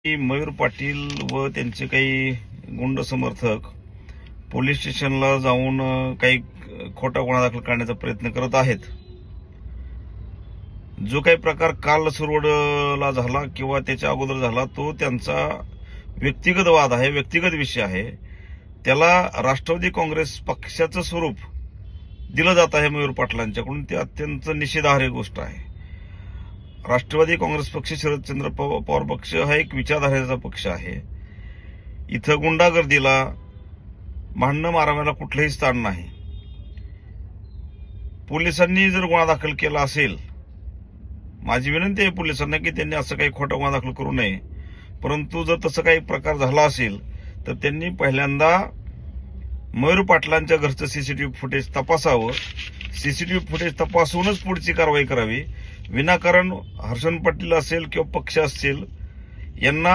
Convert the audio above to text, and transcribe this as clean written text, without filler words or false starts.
मयूर पाटील व त्यांचे काही गुंड समर्थक पोलीस स्टेशनला जाऊन काही खोटा गुन्हा दाखल करण्याचा प्रयत्न करत आहेत. जो काही प्रकार काल सुरवडला झाला किंवा त्याच्या अगोदर झाला तो त्यांचा व्यक्तिगत वाद आहे, व्यक्तिगत विषय आहे. त्याला राष्ट्रवादी काँग्रेस पक्षाचं स्वरूप दिलं जात आहे मयूर पाटलांच्याकडून. ते अत्यंत निषेधार्ह गोष्ट आहे. राष्ट्रवादी काँग्रेस पक्ष शरदचंद्र पवार पक्ष हा एक विचारधारेचा पक्ष आहे. इथं गुंडागर्दीला भांडणं माराव्याला कुठलंही स्थान नाही. पोलिसांनी जर गुन्हा दाखल केला असेल, माझी विनंती आहे पोलिसांना की त्यांनी असं काही खोटा गुन्हा दाखल करू नये. परंतु जर तसं काही प्रकार झाला असेल तर त्यांनी पहिल्यांदा मयूर पाटलांच्या घरचं सीसीटीव्ही फुटेज तपासावं. सीसीटीव्ही फुटेज तपासूनच पुढची कारवाई करावी. विनाकारण हर्षन पाटील असेल किंवा पक्ष असेल यांना